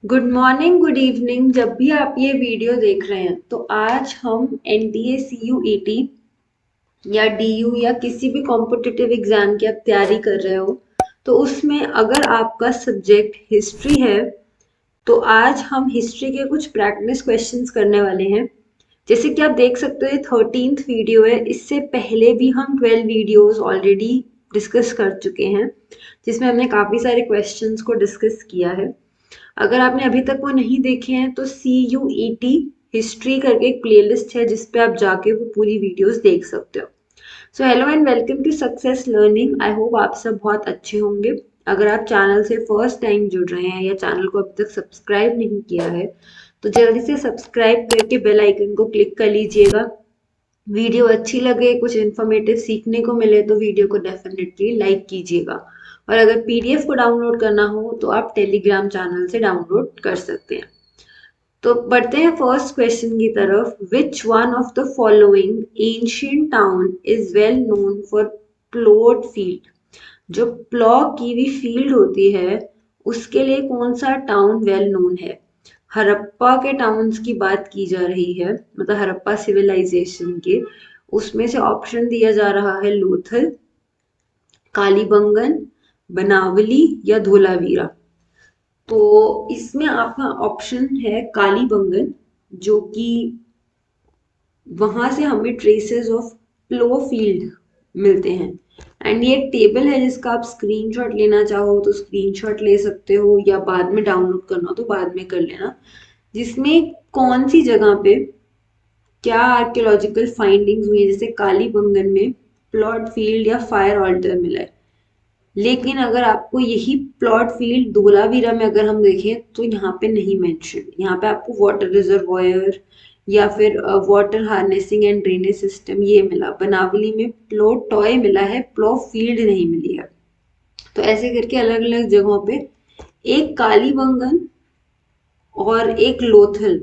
Good morning, good evening. जब भी आप ये वीडियो देख रहे हैं तो आज हम एनडीए सीयूईटी या डीयू या किसी भी कॉम्पिटिटिव एग्जाम की आप तैयारी कर रहे हो तो उसमें अगर आपका सब्जेक्ट हिस्ट्री है तो आज हम हिस्ट्री के कुछ प्रैक्टिस क्वेश्चंस करने वाले हैं। जैसे कि आप देख सकते हो ये 13th वीडियो है। इससे पहले भी हम 12 वीडियोस ऑलरेडी डिस्कस कर चुके हैं जिसमें हमने काफ़ी सारे क्वेश्चंस को डिस्कस किया है। अगर आपने अभी तक वो नहीं देखे हैं तो CUET हिस्ट्री करके एक प्लेलिस्ट है जिस पे आप जाके वो पूरी वीडियोस देख सकते हो। So hello and welcome to Success Learning. I hope आप सब बहुत अच्छे होंगे। अगर आप चैनल से फर्स्ट टाइम जुड़ रहे हैं या चैनल को अभी तक सब्सक्राइब नहीं किया है तो जल्दी से सब्सक्राइब करके बेल आइकन को क्लिक कर लीजिएगा। वीडियो अच्छी लगे, कुछ इन्फॉर्मेटिव सीखने को मिले तो वीडियो को डेफिनेटली लाइक कीजिएगा। और अगर पीडीएफ को डाउनलोड करना हो तो आप टेलीग्राम चैनल से डाउनलोड कर सकते हैं। तो बढ़ते हैं फर्स्ट क्वेश्चन की तरफ। Which one of the following ancient town is well known for plot field? जो प्लॉ की हुई फील्ड होती है उसके लिए कौन सा टाउन वेल नोन है? हड़प्पा के टाउन्स की बात की जा रही है, मतलब हड़प्पा सिविलाइजेशन के। उसमें से ऑप्शन दिया जा रहा है लोथल, कालीबंगन, बनावली या धोलावीरा। तो इसमें आपका ऑप्शन है कालीबंगन, जो कि वहां से हमें ट्रेसेस ऑफ प्लो फील्ड मिलते हैं। एंड ये एक टेबल है जिसका आप स्क्रीनशॉट लेना चाहो तो स्क्रीनशॉट ले सकते हो या बाद में डाउनलोड करना हो तो बाद में कर लेना। जिसमें कौन सी जगह पे क्या आर्कियोलॉजिकल फाइंडिंग्स हुई है, जैसे कालीबंगन में प्लॉट फील्ड या फायर ऑल्टर मिला है। लेकिन अगर आपको यही प्लॉट फील्ड धोलावीरा में अगर हम देखें तो यहाँ पे नहीं मेंशन। यहाँ पे आपको वाटर रिजर्वॉयर या फिर water harnessing and drainage system ये मिला। बनावली में प्लॉट टॉय मिला है, प्लॉट फील्ड नहीं मिली है। तो ऐसे करके अलग अलग जगहों पे एक कालीबंगन और एक Lothal,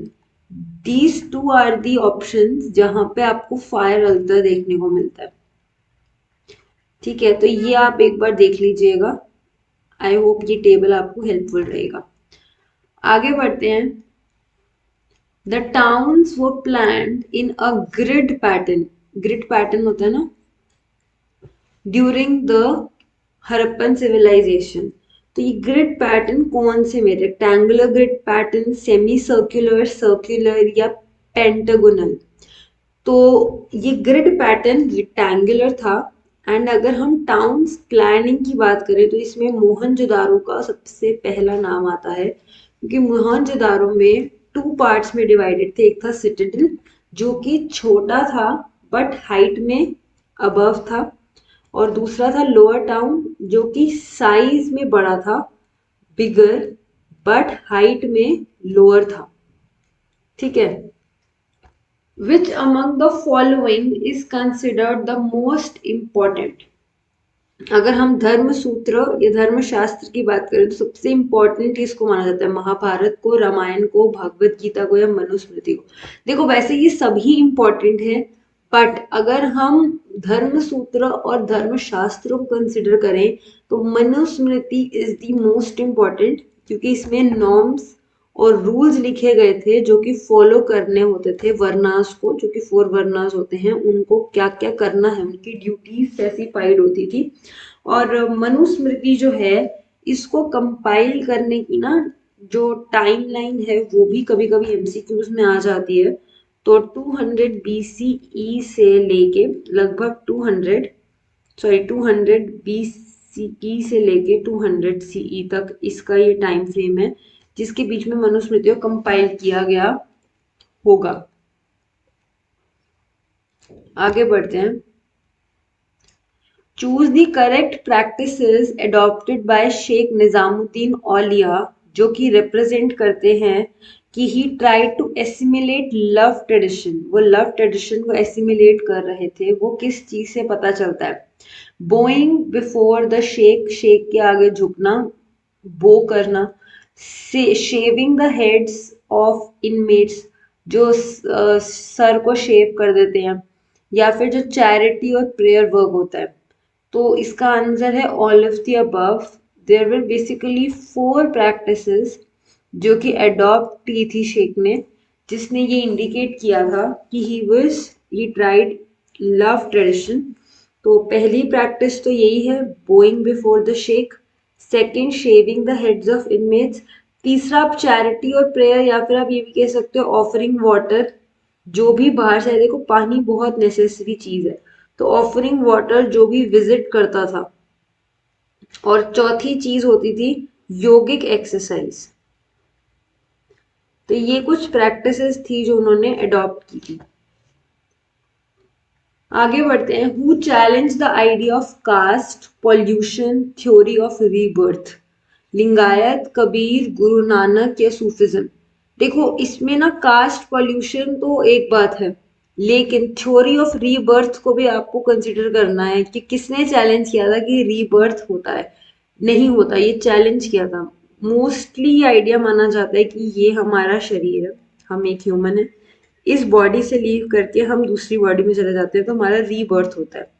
these two are the options जहां पे आपको फायर अल्टर देखने को मिलता है। ठीक है, तो ये आप एक बार देख लीजिएगा। आई होप ये टेबल आपको हेल्पफुल रहेगा। आगे बढ़ते हैं। द टाउन्स वो प्लान्ड इन अ ग्रिड पैटर्न। ग्रिड पैटर्न होता है ना, ड्यूरिंग द हड़प्पन सिविलाइजेशन। तो ये ग्रिड पैटर्न कौन से में? Rectangular grid pattern, semi circular, circular या पेंटागोनल? तो ये ग्रिड पैटर्न रेक्टेंगुलर था। एंड अगर हम टाउन्स प्लानिंग की बात करें तो इसमें मोहनजोदारो का सबसे पहला नाम आता है, क्योंकि मोहनजोदारो में टू पार्ट्स में डिवाइडेड थे। एक था सिटाडेल जो कि छोटा था बट हाइट में अबव था, और दूसरा था लोअर टाउन जो कि साइज में बड़ा था, बिगर, बट हाइट में लोअर था। ठीक है। Which among the following is considered the most important? अगर हम धर्म सूत्र या धर्म शास्त्र की बात करें तो सबसे इंपॉर्टेंट इसको माना जाता है महाभारत को, रामायण को, भगवत गीता को या मनुस्मृति को। देखो वैसे ये सभी इंपॉर्टेंट है, बट अगर हम धर्म सूत्र और धर्म शास्त्र को कंसिडर करें तो Manusmriti is the most important, क्योंकि इसमें नॉर्म्स और रूल्स लिखे गए थे जो कि फॉलो करने होते थे। वर्नास को, जो कि 4 वर्नास होते हैं, उनको क्या क्या करना है, उनकी ड्यूटीज स्पेसिफाइड होती थी। और मनुस्मृति जो है इसको कंपाइल करने की ना जो टाइमलाइन है वो भी कभी कभी एमसीक्यूज में आ जाती है। तो 200 BCE से लेके लगभग 200 BCE से लेके 200 CE तक इसका ये टाइम फ्रेम है जिसके बीच में मनुस्मृति को कंपाइल किया गया होगा। आगे बढ़ते हैं। Choose the correct practices adopted by Sheikh Nizamuddin Auliya, जो कि रिप्रेजेंट करते हैं कि he tried to assimilate love tradition. वो लव ट्रेडिशन को एसिमिलेट कर रहे थे। वो किस चीज से पता चलता है? बोइंग बिफोर द शेख, शेख के आगे झुकना, बो करना, shaving the heads of inmates, जो सर को शेव कर देते हैं, या फिर जो चैरिटी और प्रेयर वर्क होता है। तो इसका आंसर है all of the above. There were basically 4 practices जो कि अडॉप्ट की थी शेख ने, जिसने ये इंडिकेट किया था कि ही ट्राइड लव ट्रेडिशन। तो पहली प्रैक्टिस तो यही है, bowing before the sheikh. Second, shaving the heads of inmates. तीसरा, आप चैरिटी और प्रेयर, या फिर आप ये भी कह सकते हो ऑफरिंग वाटर। जो भी बाहर से आए, देखो पानी बहुत नेसेसरी चीज है, तो ऑफरिंग वाटर जो भी विजिट करता था। और चौथी चीज होती थी योगिक एक्सरसाइज। तो ये कुछ प्रैक्टिसेस थी जो उन्होंने अडॉप्ट की थी। आगे बढ़ते हैं। Who challenge the idea of caste, pollution, theory of rebirth? Lingayat, Kabir, Guru Nanak या सूफिज्म? देखो इसमें ना कास्ट पॉल्यूशन तो एक बात है, लेकिन थ्योरी ऑफ रीबर्थ को भी आपको कंसिडर करना है कि किसने चैलेंज किया था कि रीबर्थ होता है, नहीं होता, ये चैलेंज किया था। मोस्टली ये आइडिया माना जाता है कि ये हमारा शरीर है, हम एक ह्यूमन है, इस बॉडी से लीव करके हम दूसरी बॉडी में चले जाते हैं तो हमारा रीबर्थ होता है।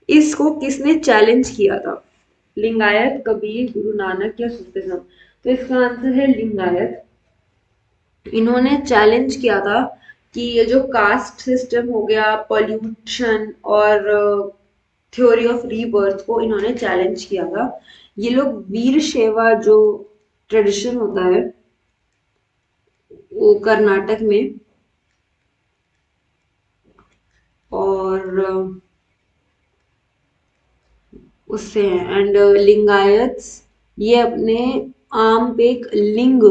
इसको किसने चैलेंज किया था? लिंगायत, कबीर, गुरु नानक या सूफिज्म? तो इसका आंसर है लिंगायत। इन्होंने चैलेंज किया था कि ये जो कास्ट सिस्टम हो गया, पॉल्यूशन और थ्योरी ऑफ रीबर्थ को इन्होंने चैलेंज किया था। ये लोग वीर शैवा जो ट्रेडिशन होता है वो कर्नाटक में, और उससे हैं। एंड लिंगायत्स ये अपने आर्म पे एक लिंग,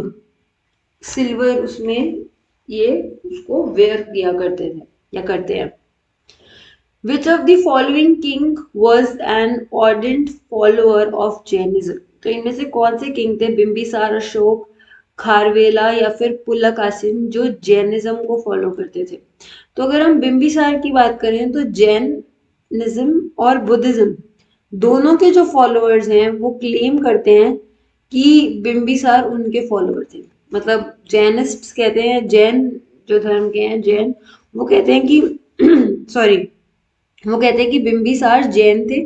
सिल्वर, उसमें ये उसको वेयर किया करते थे या करते हैं। Which of the following king was an ardent follower of Jainism? तो इनमें से कौन से किंग थे, बिंबिसार, अशोक, खारवेला या फिर पुलकासिन, जो जैनिज्म को फॉलो करते थे? तो अगर हम बिंबिसार की बात करें तो जैनिज्म और बुद्धिज्म दोनों के जो फॉलोअर्स हैं वो क्लेम करते हैं कि बिंबिसार उनके फॉलोअर थे। मतलब जैनिस्ट कहते हैं, जैन जो धर्म के हैं जैन, वो कहते हैं कि सॉरी, वो कहते हैं कि बिंबिसार जैन थे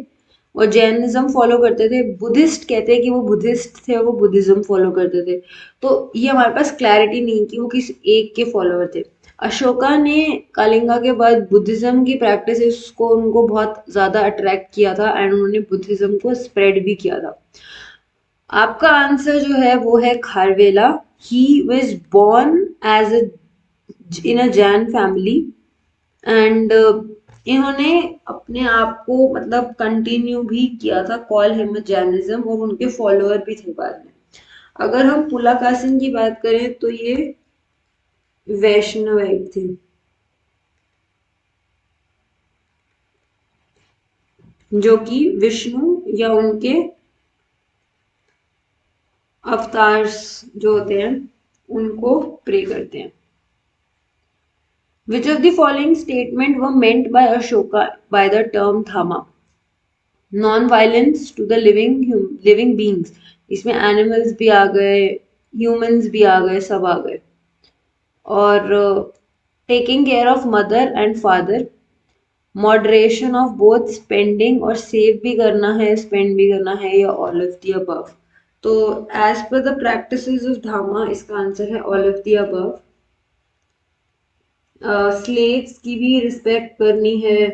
और जैनिज्म फॉलो करते थे। बुद्धिस्ट कहते हैं कि वो बुद्धिस्ट थे और वो बुद्धिज्म फॉलो करते थे। तो ये हमारे पास क्लैरिटी नहीं कि वो किस एक के फॉलोअर थे। अशोका ने कलिंगा के बाद बुद्धिज्म की प्रैक्टिस को उनको बहुत ज्यादा अट्रैक्ट किया था एंड उन्होंने बुद्धिज्म को स्प्रेड भी किया था। आपका आंसर जो है वो है Kharavela. He was born as in a Jain family and इन्होंने अपने आप को मतलब कंटिन्यू भी किया था, कॉल हिम जैनिज्म, और उनके फॉलोअर भी थे बाद में। अगर हम पुलाकासिन की बात करें तो ये वैष्णवाइट थे, जो कि विष्णु या उनके अवतार्स जो होते हैं उनको प्रे करते हैं। Which of the following statement were meant by Ashoka by the term Dhamma? Non-violence to the living beings, इसमें एनिमल्स भी आ गए, ह्यूमंस भी आ गए, सब आ गए। और taking care of mother and father, moderation of both, spending और सेव भी करना है, स्पेंड भी करना है, या ऑल ऑफ द अबव? तो as per the practices of Dhamma इसका आंसर है all of the above. Slaves की भी रिस्पेक्ट करनी है,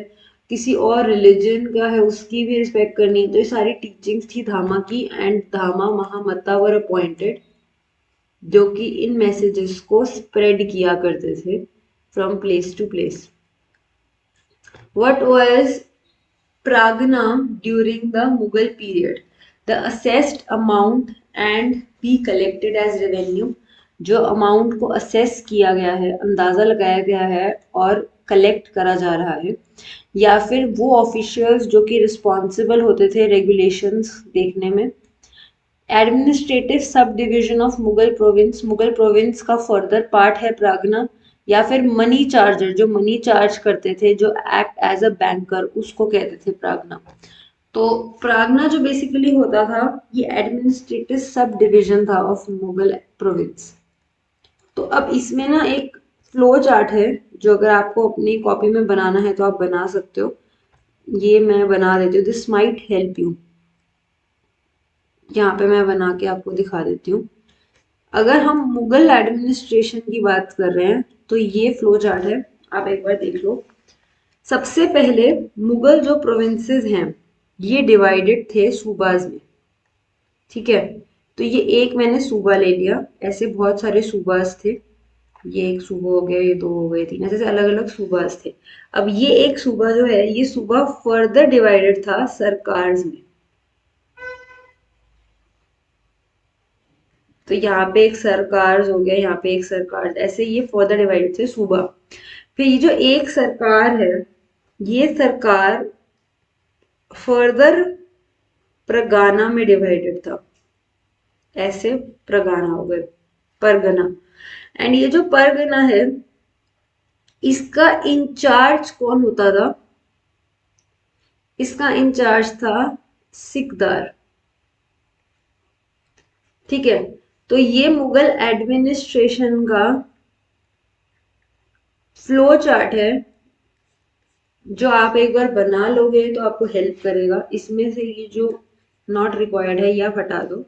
किसी और रिलीजन का है उसकी भी रिस्पेक्ट करनी है, तो ये सारी टीचिंग्स थी धामा की। एंड धामा महामत्ता वर अपॉइंटेड, जो कि इन मैसेजेस को स्प्रेड किया करते थे from place to place. What was pragna during the Mughal period? The assessed amount and be collected as revenue, जो अमाउंट को असेस किया गया है, अंदाजा लगाया गया है और कलेक्ट करा जा रहा है, या फिर वो ऑफिशियल्स जो कि रिस्पॉन्सिबल होते थे रेगुलेशंस देखने में। Administrative sub division of Mughal province का फर्दर पार्ट है प्रागना, या फिर मनी चार्जर जो मनी चार्ज करते थे, जो एक्ट एज अ बैंकर, उसको कहते थे प्रागना। तो प्रागना जो बेसिकली होता था ये एडमिनिस्ट्रेटिव सब डिविजन था ऑफ मुगल प्रोविंस। तो अब इसमें ना एक फ्लो चार्ट है जो अगर आपको अपनी कॉपी में बनाना है तो आप बना सकते हो। ये मैं बना देती हूँ, दिस माइट हेल्प यू। यहाँ पे मैं बना के आपको दिखा देती हूँ। अगर हम मुगल एडमिनिस्ट्रेशन की बात कर रहे हैं तो ये फ्लो चार्ट है, आप एक बार देख लो। सबसे पहले मुगल जो प्रोविंसेस हैं ये डिवाइडेड थे सूबाज में, ठीक है। तो ये एक मैंने सूबा ले लिया, ऐसे बहुत सारे सूबाज थे, ये एक सूबा हो गया, ये दो हो गए, तीन, ऐसे अलग अलग सूबाज थे। अब ये एक सूबा जो है ये सूबा फर्दर डिवाइडेड था सरकार्स में। तो यहाँ पे एक सरकार हो गया, यहाँ पे एक सरकार, ऐसे ये फर्दर डिवाइडेड थे सूबा। फिर ये जो एक सरकार है ये सरकार फर्दर परगाना में डिवाइडेड था, ऐसे परगाना हो गए, परगना। एंड ये जो परगना है इसका इंचार्ज कौन होता था? इसका इंचार्ज था सिकदार, ठीक है। तो ये मुगल एडमिनिस्ट्रेशन का फ्लो चार्ट है जो आप एक बार बना लोगे तो आपको हेल्प करेगा। इसमें से ये जो नॉट रिक्वायर्ड है या हटा दो।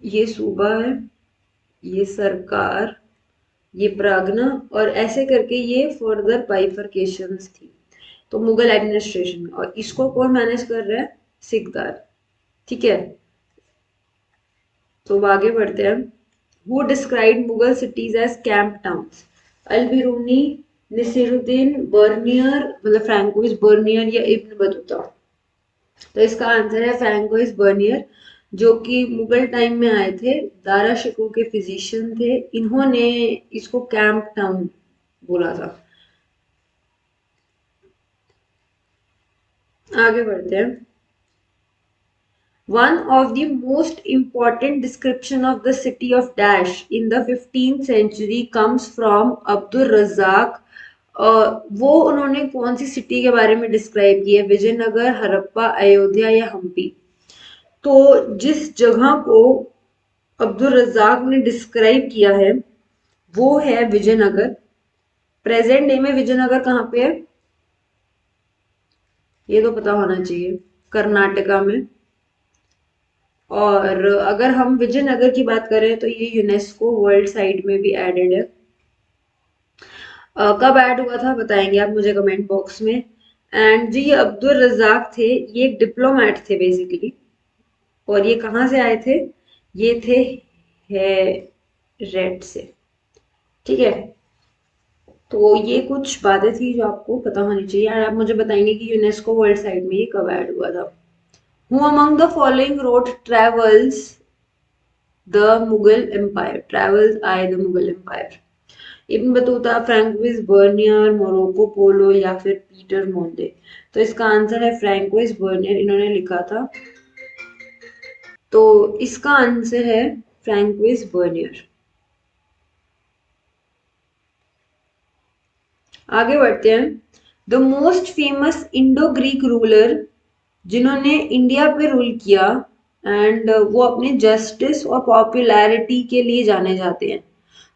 ये सूबा है, ये सरकार, ये प्रागना, और ऐसे करके ये फर्दर बाइफरकेशंस थी। तो मुगल एडमिनिस्ट्रेशन, और इसको कौन मैनेज कर रहा है? सिकदार, ठीक है। तो अब आगे बढ़ते हैं। Who describe Mughal cities as camp towns? Al Biruni, Nasiruddin, Bernier, मतलब फ्रैंकोइस बर्नियर या इब्न बतूता। तो इसका आंसर है फ्रैंकोइस बर्नियर, जो कि मुगल टाइम में आए थे, दारा शिकोह के फिजिशियन थे। इन्होंने इसको कैंप टाउन बोला था। आगे बढ़ते हैं। One of the most important description of the city of Dash in the 15th century comes from Abdul Razzaq. वो उन्होंने कौन सी सिटी के बारे में डिस्क्राइब की है? विजयनगर, हड़प्पा, अयोध्या या हम्पी। तो जिस जगह को अब्दुल रज़ाक ने डिस्क्राइब किया है वो है विजयनगर। प्रेजेंट डे में विजयनगर कहाँ पे है? ये तो पता होना चाहिए, कर्नाटका में। और अगर हम विजयनगर की बात करें तो ये यूनेस्को वर्ल्ड साइट में भी एडेड है। कब ऐड हुआ था बताएंगे आप मुझे कमेंट बॉक्स में। एंड जो ये अब्दुल रज़ाक थे ये एक डिप्लोमेट थे बेसिकली, और ये कहाँ से आए थे? ये थे हेरेट से, ठीक है। तो ये कुछ बातें थी जो आपको पता होनी चाहिए, और आप मुझे बताएंगे कि यूनेस्को वर्ल्ड साइट में ये कब ऐड हुआ था। Who among the following road travels the Mughal empire? Travels आए the Mughal empire. Ibn Battuta, Francois Bernier, Marco Polo या फिर पीटर मोंडे। तो इसका आंसर है फ्रैंकोइस बर्नियर, इन्होंने लिखा था। तो इसका आंसर है फ्रैंकोइस बर्नियर। आगे बढ़ते हैं। The most famous Indo Greek ruler जिन्होंने इंडिया पे रूल किया, एंड वो अपने जस्टिस और पॉपुलैरिटी के लिए जाने जाते हैं।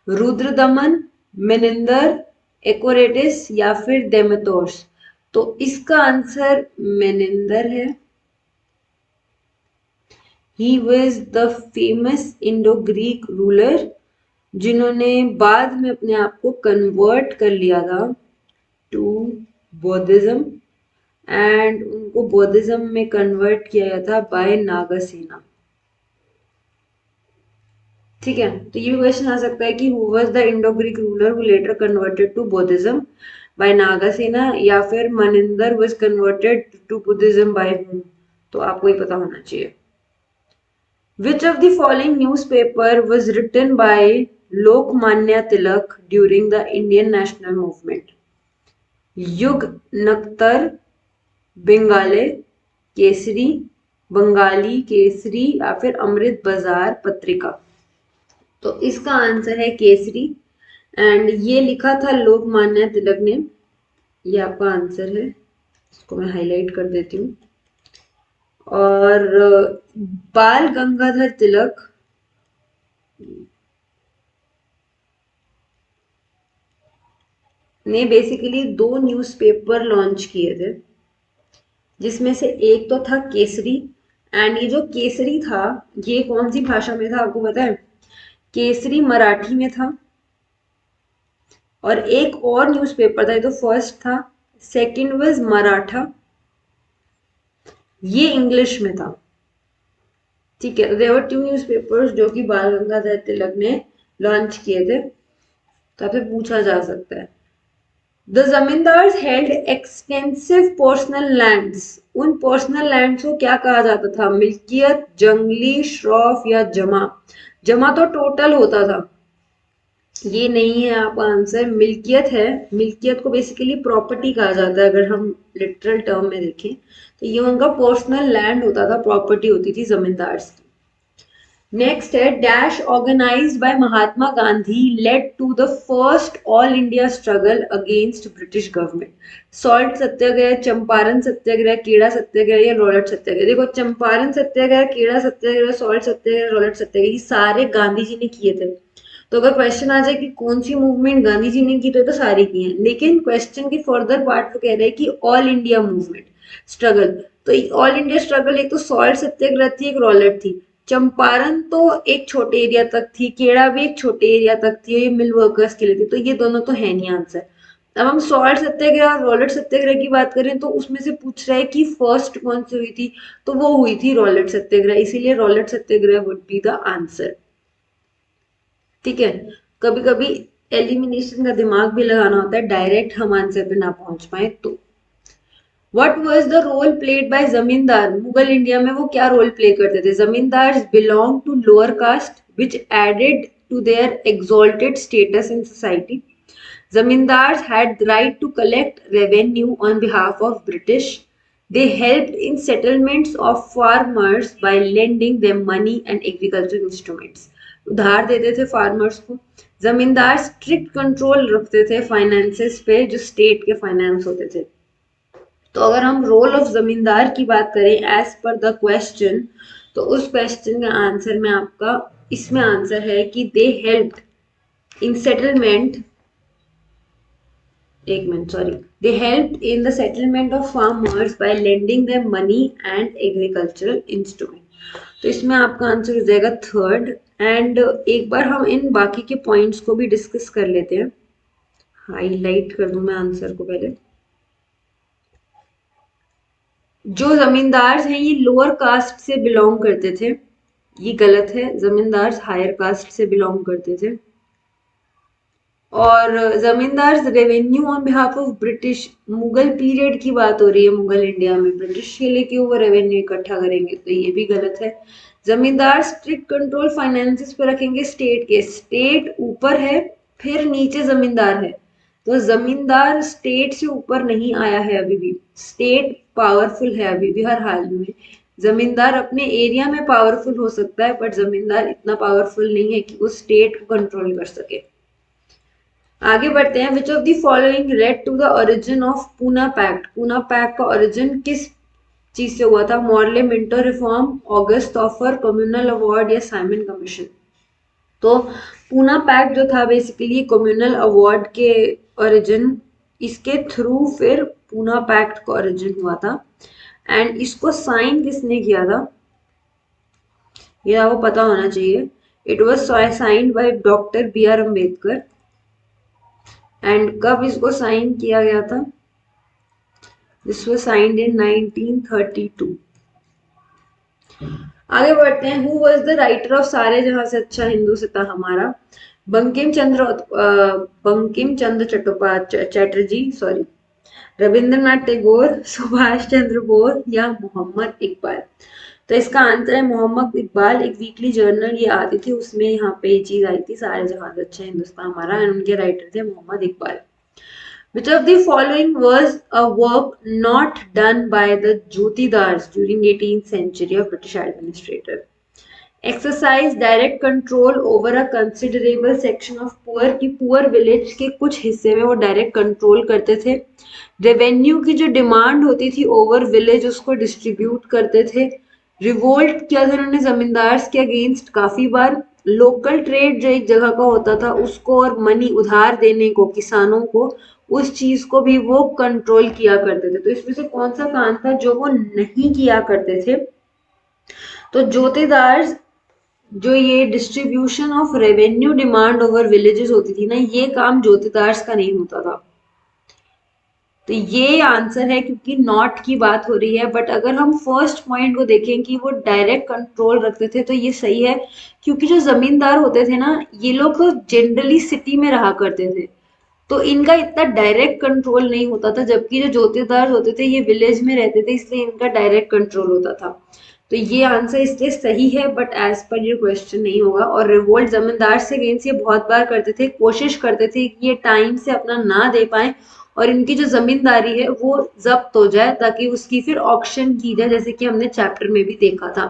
रुद्रदमन, मेनिंदर, एकोरेटिस या फिर डेमेटोर्स। तो इसका आंसर मेनिंदर है। He was the famous Indo Greek ruler जिन्होंने बाद में अपने आप को कन्वर्ट कर लिया था टू बौद्धिज्म, एंड उनको बौद्धिज्म में कन्वर्ट किया गया था बाय नागासेना, ठीक है। तो ये भी क्वेश्चन आ सकता है कि who was the Indo Greek ruler who later converted to Buddhism by Nagasena, या फिर Menander was converted to Buddhism by whom. तो आपको ही पता होना चाहिए। Which of the following newspaper was written by Lokmanya Tilak during the Indian national movement? युग, नक्तर, बंगाले केसरी, बंगाली केसरी या फिर अमृत बाजार पत्रिका। तो इसका आंसर है केसरी, एंड ये लिखा था लोकमान्य तिलक ने। ये आपका आंसर है, इसको मैं हाईलाइट कर देती हूँ। और बाल गंगाधर तिलक ने बेसिकली दो न्यूज़पेपर लॉन्च किए थे। जिसमें से एक तो था केसरी, एंड ये जो केसरी था ये कौन सी भाषा में था आपको पता है? केसरी मराठी में था, और एक और न्यूज़पेपर था, ये तो फर्स्ट था, सेकंड वाज मराठा, ये इंग्लिश में था। ठीक है, देयर वर टू न्यूज़पेपर्स जो कि बाल गंगाधर तिलक ने लॉन्च किए थे, तो आपसे पूछा जा सकता है। The zamindars held extensive personal lands, उन पर्सनल लैंड्स को क्या कहा जाता था? मिल्कियत, जंगली, श्रॉफ या जमा? जमा तो टोटल होता था, ये नहीं है आपका आंसर, मिल्कियत है। मिल्कियत को बेसिकली प्रॉपर्टी कहा जाता है, अगर हम लिटरल टर्म में देखें तो ये उनका पर्सनल लैंड होता था, प्रॉपर्टी होती थी जमींदार्स की। नेक्स्ट है, dash organised by Mahatma Gandhi led to the first all India struggle against British government. Salt Satyagraha, Champaran Satyagraha, Kheda Satyagraha या रॉलेट सत्याग्रह? देखो, चंपारण सत्याग्रह, केड़ा सत्याग्रह, सॉल्ट सत्याग्रह, रॉलेट सत्याग्रह, ये सारे गांधी जी ने किए थे। तो अगर क्वेश्चन आ जाए कि कौन सी मूवमेंट गांधी जी ने की, तो सारी की है, लेकिन क्वेश्चन के फर्दर पार्ट को कह रहे हैं कि ऑल इंडिया मूवमेंट स्ट्रगल। तो ऑल इंडिया स्ट्रगल, एक तो सॉल्ट सत्याग्रह थी, एक रॉलेट थी। चंपारण तो एक छोटे एरिया तक थी, केड़ा भी एक छोटे एरिया तक थी, ये मिल वर्कर्स के लिए थी, तो ये दोनों तो है नहीं आंसर। अब हम सॉल्ट सत्याग्रह और रॉलेट सत्याग्रह की बात करें तो उसमें से पूछ रहा है कि फर्स्ट कौन सी हुई थी, तो वो हुई थी रॉलेट सत्याग्रह, इसीलिए Rowlatt Satyagraha would be the answer. ठीक है, कभी कभी एलिमिनेशन का दिमाग भी लगाना होता है, डायरेक्ट हम आंसर पे ना पहुंच पाए तो। What was the role played by zamindar, Mughal India में वो क्या रोल प्ले करते थे? Zamindar belong to lower caste which added to their exalted status in society. Zamindars had the right to collect revenue on behalf of British. They helped in settlements of farmers by lending them money and agricultural instruments. उधार देते थे farmers को। जमींदार strict control रखते थे finances पे, जो state के फाइनेंस होते थे। तो अगर हम रोल ऑफ जमींदार की बात करें एज पर द क्वेश्चन, तो उस क्वेश्चन का आंसर में आपका इसमें आंसर है कि दे हेल्प्ड इन सेटलमेंट, एक minute sorry, they help in the settlement of farmers bye lending them money and agricultural instrument. तो इसमें आपका आंसर हो जाएगा थर्ड। एंड एक बार हम इन बाकी के पॉइंट्स को भी डिस्कस कर लेते हैं, हाईलाइट कर दूं मैं आंसर को पहले। जो जमींदार हैं ये लोअर कास्ट से बिलोंग करते थे, ये गलत है, जमींदार हायर कास्ट से बिलोंग करते थे। और जमींदार revenue on behalf of British, Mughal period की बात हो रही है, मुगल इंडिया में ब्रिटिश के लिए क्यों वो रेवेन्यू इकट्ठा करेंगे, तो ये भी गलत है। जमींदार स्ट्रिक्ट कंट्रोल फाइनेंसेस पे रखेंगे स्टेट के, स्टेट ऊपर है फिर नीचे जमींदार है, तो जमींदार स्टेट से ऊपर नहीं आया है अभी भी, स्टेट पावरफुल है अभी भी हर हाल में। जमींदार अपने एरिया में पावरफुल हो सकता है, बट जमींदार इतना पावरफुल नहीं है कि वो स्टेट को कंट्रोल कर सके। आगे बढ़ते हैं, which of the following led to the origin of Poona pact, Poona pact का ओरिजिन किस चीज से हुआ था? Morley Minto reform, August offer, communal award या साइमन कमीशन? तो पूना पैक्ट जो था बेसिकली कम्युनल अवार्ड के ओरिजिन, इसके थ्रू फिर पूना पैक्ट का ओरिजिन हुआ था। एंड इसको साइन किसने किया था, ये आपको पता होना चाहिए। It was signed by doctor B R Ambedkar. And कब इसको साइन किया गया था? This was signed in 1932। आगे बढ़ते हैं, who was the writer of सारे जहां से अच्छा हिंदुस्तान हमारा? बंकिम चंद्र चटर्जी, सॉरी, रविंद्रनाथ टैगोर, सुभाष चंद्र बोस या मोहम्मद इकबाल? तो इसका आंसर है मोहम्मद इकबाल। एक वीकली जर्नल ये आती थी, उसमें यहाँ पे ये चीज आई थी, सारे जहां से अच्छा हिंदुस्तान हमारा, एंड उनके राइटर थे Mohammad Iqbal. Which of the following was a work not done by the Jyotidars during 18th century of British administrator? Exercise direct control over a considerable section of poor, की poor village के कुछ हिस्से में वो direct control करते थे। Revenue की जो डिमांड होती थी ओवर विलेज उसको डिस्ट्रीब्यूट करते थे। रिवोल्ट किया था उन्होंने जमींदार्स के अगेंस्ट काफी बार। लोकल ट्रेड जो एक जगह का होता था उसको और मनी उधार देने को किसानों को, उस चीज को भी वो कंट्रोल किया करते थे। तो इसमें से कौन सा काम था जो वो नहीं किया करते थे? तो जोतेदार, जो ये distribution of revenue demand over villages होती थी ना, ये काम जोतेदार का नहीं होता था। तो ये आंसर है, क्योंकि नॉट की बात हो रही है। बट अगर हम फर्स्ट पॉइंट को देखें कि वो डायरेक्ट कंट्रोल रखते थे, तो ये सही है, क्योंकि जो जमींदार होते थे ना, ये लोग जनरली सिटी में रहा करते थे, तो इनका इतना डायरेक्ट कंट्रोल नहीं होता था। जबकि जो जोतेदार होते थे ये विलेज में रहते थे, इसलिए इनका डायरेक्ट कंट्रोल होता था। तो ये आंसर इसलिए सही है, बट एज पर ये क्वेश्चन नहीं होगा। और रिवोल्ट जमींदार से अगेंस्ट ये बहुत बार करते थे, कोशिश करते थे कि ये टाइम से अपना ना दे पाए और इनकी जो जमींदारी है वो जब्त हो जाए, ताकि उसकी फिर ऑक्शन की जाए, जैसे कि हमने चैप्टर में भी देखा था।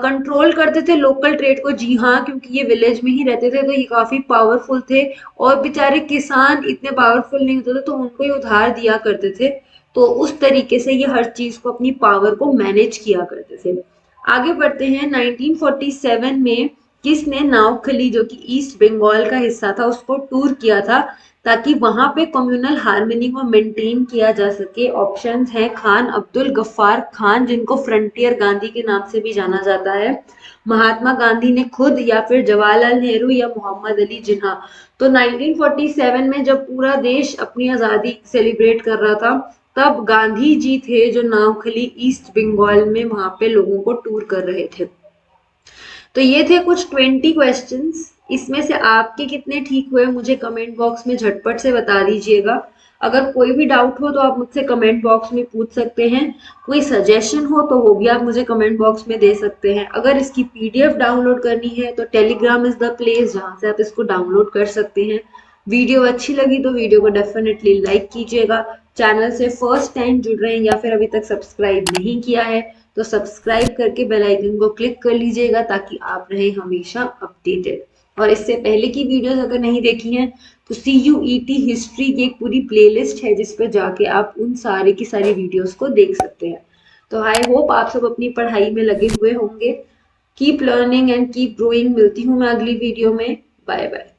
कंट्रोल करते थे लोकल ट्रेड को, जी हाँ, क्योंकि ये विलेज में ही रहते थे, तो ये काफी पावरफुल थे। और बेचारे किसान इतने पावरफुल नहीं होते थे, तो उनको ही उधार दिया करते थे। तो उस तरीके से ये हर चीज को, अपनी पावर को मैनेज किया करते थे। आगे बढ़ते हैं। 1947 में किसने नावखली, जो कि ईस्ट बंगाल का हिस्सा था, उसको टूर किया था, ताकि वहां पे कम्युनल हार्मनी को मेंटेन किया जा सके? ऑप्शंस हैं खान अब्दुल गफ्फार खान, जिनको फ्रंटियर गांधी के नाम से भी जाना जाता है, महात्मा गांधी ने खुद, या फिर जवाहरलाल नेहरू, या मोहम्मद अली जिन्ना। तो 1947 में जब पूरा देश अपनी आजादी सेलिब्रेट कर रहा था, तब गांधी जी थे जो नावखली ईस्ट बंगाल में वहां पे लोगों को टूर कर रहे थे। तो ये थे कुछ 20 क्वेश्चंस। इसमें से आपके कितने ठीक हुए मुझे कमेंट बॉक्स में झटपट से बता दीजिएगा। अगर कोई भी डाउट हो तो आप मुझसे कमेंट बॉक्स में पूछ सकते हैं। कोई सजेशन हो तो वो भी आप मुझे कमेंट बॉक्स में दे सकते हैं। अगर इसकी पीडीएफ डाउनलोड करनी है तो टेलीग्राम इज द प्लेस जहां से आप इसको डाउनलोड कर सकते हैं। वीडियो अच्छी लगी तो वीडियो को डेफिनेटली लाइक कीजिएगा। चैनल से फर्स्ट टाइम जुड़ रहे हैं या फिर अभी तक सब्सक्राइब नहीं किया है तो सब्सक्राइब करके बेल आइकन को क्लिक कर लीजिएगा, ताकि आप रहें हमेशा अपडेटेड। और इससे पहले की वीडियोस अगर नहीं देखी हैं तो CUET हिस्ट्री की एक पूरी प्लेलिस्ट है, जिस पर जाके आप उन सारे की सारी वीडियोस को देख सकते हैं। तो आई होप आप सब अपनी पढ़ाई में लगे हुए होंगे। Keep learning and keep growing. मिलती हूँ मैं अगली वीडियो में। Bye bye.